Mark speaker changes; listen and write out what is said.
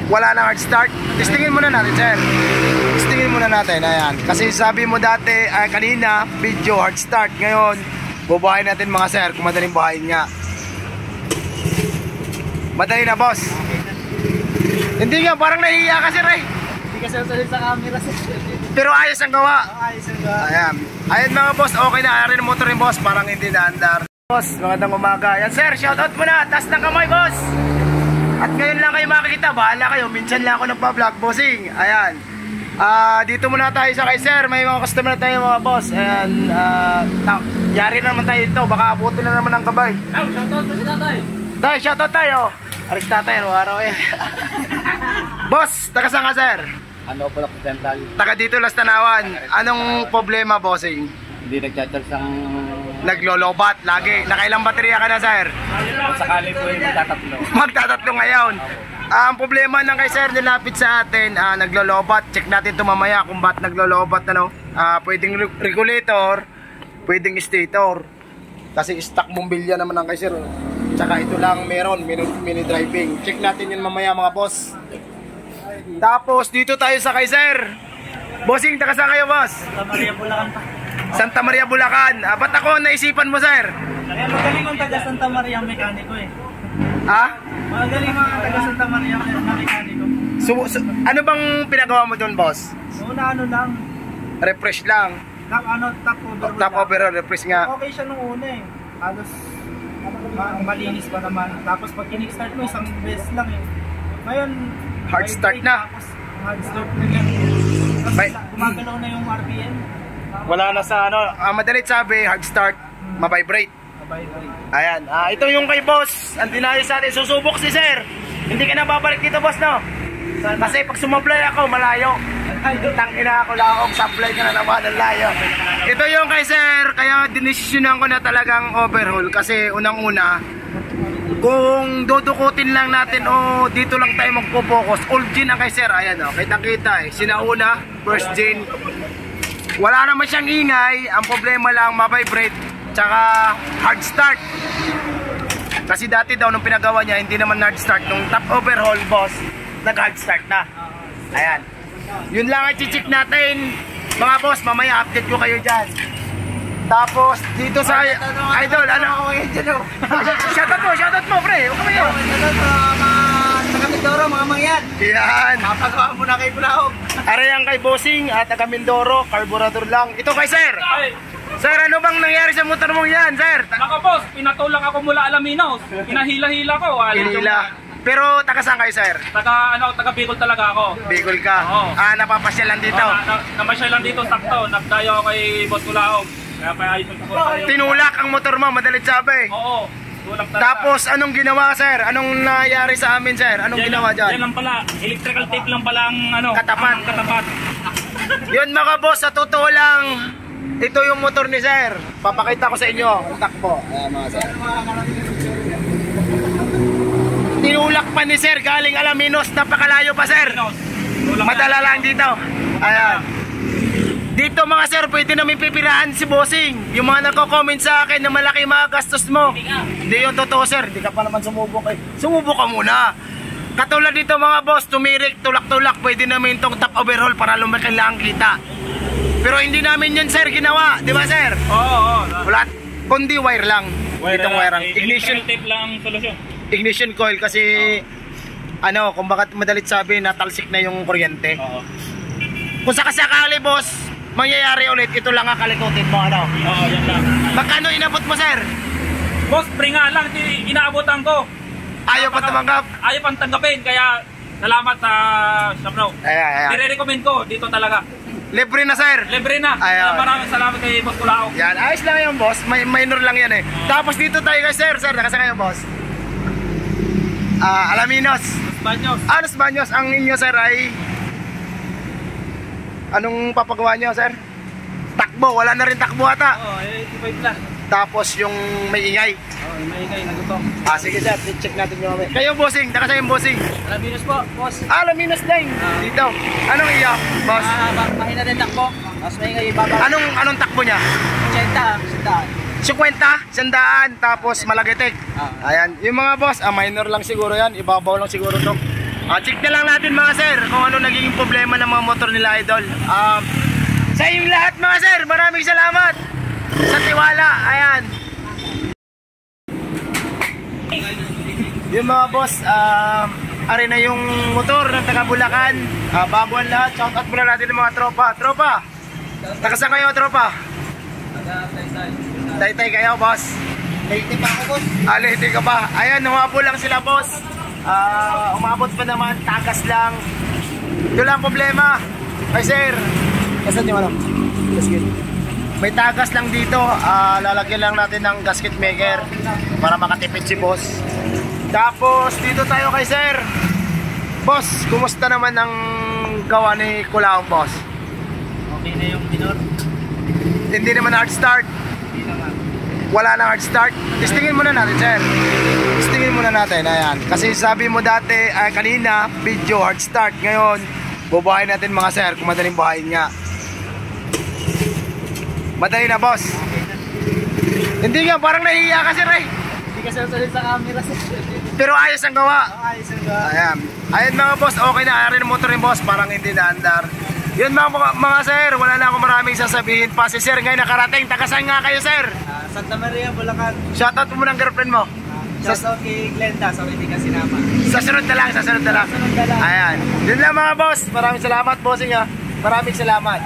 Speaker 1: wala nang hard start. Testingin muna natin, sir. Testingin muna natin, ayan. Kasi sabi mo dati, kanina, video hard start. Ngayon, bubuhayin natin mga sir, kung madaling buhayin nga. Madali na, boss. Hindi nga, parang nahihiya ka, sir, eh.
Speaker 2: Hindi ka sasalit sa camera, sir.
Speaker 1: Pero ayos ang gawa.
Speaker 2: Ayos ang gawa.
Speaker 1: Ayan. Ayan mga boss, okay na. Ayan ang motor ni boss, parang hindi naandar. Boss, magandang umaga. Ayan, sir, shoutout muna. Taas ng kamay, boss. At ngayon lang kayo makikita, bahala kayo. Minsan lang ako nagpa-vlog, bossing. Ayan. Dito muna tayo sa kay sir. May mga customer na tayo mga boss. Ayan. Yari na naman tayo dito. Baka abutin na naman ang kabay.
Speaker 2: Shoutout po si tatay.
Speaker 1: Tay, shoutout tayo. Aris tatay, araw eh. Boss, taga saan ka sir?
Speaker 2: Ano po lang dental?
Speaker 1: Taga dito, Las Tanawan. Anong problema, bossing?
Speaker 2: Hindi nag-charge ang...
Speaker 1: Naglolobat lagi. Nakailang baterya ka na sir?
Speaker 2: Kung sakali po yung magtatatlo.
Speaker 1: Magtatatlo ngayon. Ang problema ng kay sir nilapit sa atin, naglolobat. Check natin ito mamaya kung ba't naglolobat. Ano? Pwedeng regulator, pwedeng stator. Kasi stock bombilya naman ang kay sir. Tsaka ito lang meron, mini driving. Check natin yun mamaya mga boss. Tapos dito tayo sa kay sir. Bossing, taga saan kayo boss?
Speaker 2: Santa Maria, Bulacan pa.
Speaker 1: Santa Maria, Bulacan. Ba't ako naisipan mo sir?
Speaker 2: Kaya magaling ang taga Santa Maria mekaniko eh.
Speaker 1: Ha?
Speaker 2: Magaling mga taga Santa Maria mekaniko.
Speaker 1: Ano bang pinagawa mo doon boss?
Speaker 2: Una ano lang.
Speaker 1: Refresh lang.
Speaker 2: Top overall.
Speaker 1: Top overall, refresh nga.
Speaker 2: Okay siya nung una eh. Halos malinis pa naman. Tapos pag kinikstart mo isang beses lang eh. Ngayon
Speaker 1: Hard start na.
Speaker 2: Tapos hard start na yan. Tapos gumagalaw na yung RPM.
Speaker 1: Wala na sa ano, madalit sabi, hard start, mabibrate. Ayan, ito yung kay boss. Ang dinayo sa atin, susubok si sir. Hindi ka na babalik dito boss, no? Kasi pag sumablay ako, malayo. Tangina ako laong, supply ka na naman ng layo. Ito yung kay sir, kaya dinesisyonan ko na talagang overhaul. Kasi unang-una, kung dudukutin lang natin o dito lang tayo magpo-focus, old gen ang kay sir. Ayan o, kitang-kita eh. Sinauna, first gen. Wala naman siyang ingay. Ang problema lang, mabibrate. Tsaka hard start. Kasi dati daw nung pinagawa niya, hindi naman hard start. Nung top overhaul boss, nag-hard start na. Ayan. Yun lang ang chichik natin. Mga boss, mamaya update ko kayo dyan. Tapos dito sa idol, ano? Shoutout mo, pre. Huwag kami yun.
Speaker 2: Taga Mindoro, mga mangyan.
Speaker 1: Yan.
Speaker 2: Papagawa mo na kay Bulaog.
Speaker 1: Arayang kay bossing at taga Mindoro, carburetor lang. Ito kay sir.
Speaker 3: Ay,
Speaker 1: Sir, ano bang nangyari sa motor mong yan, sir?
Speaker 3: naka boss, pinatulak ako mula Alaminos. Pinahila-hila ko.
Speaker 1: Pinila. Pero taga saan kayo, sir?
Speaker 3: Taga Bicol talaga ako.
Speaker 1: Bicol ka.
Speaker 3: Oo.
Speaker 1: Napapasyal lang dito.
Speaker 3: Namasyal lang dito sakto. Nagdayo ako kay Boss Kulaog. Kaya paayos yung sakto.
Speaker 1: Tinulak ang motor mo, madalit sabi.
Speaker 3: Oo. Tulak talaga.
Speaker 1: Tapos anong ginawa, sir? Anong nangyari sa amin, sir? Anong ginawa dyan?
Speaker 3: Yan lang pala. Electrical tape lang pala ang
Speaker 1: Katapat.
Speaker 3: ang katapat.
Speaker 1: Yun mga boss, sa totoo lang, ito yung motor ni sir. Papakita ko sa inyo ang takbo. Ayan mga sir. Tinulak pa ni sir, galing Alaminos, napakalayo pa sir. Madala lang dito. Ayan. Dito mga sir, pwede namin pipirahan si bossing. Yung mga nagko-comment sa akin na malaki mga gastos mo. Hindi yung totoo sir, hindi ka pa naman sumubok eh. Sumubok ka muna. Katulad dito mga boss, tumirik, tulak-tulak, pwede namin itong top overhaul para lumaki lang ang kita. Pero hindi namin yun sir ginawa, di ba sir?
Speaker 3: Oo.
Speaker 1: Wala, kundi wire lang. Itong wire lang.
Speaker 3: Electrical tape lang ang solusyon.
Speaker 1: Ignition coil kasi ano, kung bakit madalit sabi natalsik na yung kuryente.
Speaker 3: Oo.
Speaker 1: Kung sakasakali boss, mangyayari ulit, ito lang ang kalikutin mo ano.
Speaker 3: Oo, yan lang.
Speaker 1: Magkano inabot mo sir?
Speaker 3: Boss, pre nga lang, inaabotan ko.
Speaker 1: Ayaw pa tumanggap?
Speaker 3: Ayaw pang tanggapin, kaya salamat sa bro.
Speaker 1: Ayan.
Speaker 3: I-recommend ko dito talaga.
Speaker 1: Libre na sir.
Speaker 3: Libre na.
Speaker 1: Ayan.
Speaker 3: Maraming salamat kay Boss Kulaog.
Speaker 1: Yan, ayos lang yung boss, minor lang yan eh. Tapos dito tayo kay sir, nakasama kayo boss. Alaminos.
Speaker 3: Banyos.
Speaker 1: Los Baños, ang inyo sir ay anong papagawa nyo sir? Takbo, wala na rin takbo ata.
Speaker 3: Oo, 85 lang.
Speaker 1: Tapos yung may ingay.
Speaker 3: Oo, may ingay, nagutom.
Speaker 1: Sige sir, check natin yung mamaya. Kayo bossing, taka sa'yo yung bossing.
Speaker 2: Alaminos po, boss.
Speaker 1: Alaminos din. Dito. Anong iya, boss?
Speaker 2: Mahina din takbo. Mas may ngayon ibaba.
Speaker 1: Anong takbo niya?
Speaker 2: 80,
Speaker 1: 50, sandaan, tapos malagitik. Ayan, yung mga boss, minor lang siguro yan, ibabaw lang siguro to. Check na lang natin mga sir kung ano naging problema ng mga motor nila idol. Sa inyong lahat mga sir, maraming salamat sa tiwala. Ayan. Yung mga boss, ari na yung motor ng taga Bulacan. Bago ang lahat, shoutout muna natin ng mga tropa. Tropa, takasaan kayo tropa? Taytay kayo boss.
Speaker 2: Late pa ako, boss.
Speaker 1: Late ka ba? Ayan, humabol lang sila boss. Umabot pa naman, tagas lang. Ito lang problema. Ay sir, kasan yung ano? Gasket. May tagas lang dito. Lalagyan lang natin ng gasket maker para makatipid si boss. Tapos dito tayo kay sir. Boss, kumusta naman ang gawa ni Kulaong boss?
Speaker 2: Okay na yung minor.
Speaker 1: Hindi naman hard start.
Speaker 2: Hindi naman.
Speaker 1: Wala nang hard start. Testingin muna natin sir. Testingin muna natin. Ayan. Kasi sabi mo dati, kanina, video hard start. Ngayon, bubuhayin natin mga sir kung madaling buhayin nga. Madali na boss. Hindi nga, parang nahihiya ka sir eh.
Speaker 2: Hindi ka salit sa camera, sir.
Speaker 1: Pero ayos ang gawa.
Speaker 2: Ayos ang gawa.
Speaker 1: Ayan. Ayan mga boss, okay na. Ari ng motor ni boss, parang hindi naandar. Yun mga sir, wala na akong maraming sasabihin pa. Si sir ngayon nakarating. Tagasan nga kayo sir.
Speaker 2: Santa Maria, Bulacan.
Speaker 1: Shoutout mo ng girlfriend mo.
Speaker 2: Shoutout kay Glenda, sorry hindi ka sinama.
Speaker 1: Sa sunod na lang, sa sunod na lang.
Speaker 2: Sunod na lang.
Speaker 1: Ayan. Yun lang mga boss. Maraming salamat bossing ha. Maraming salamat.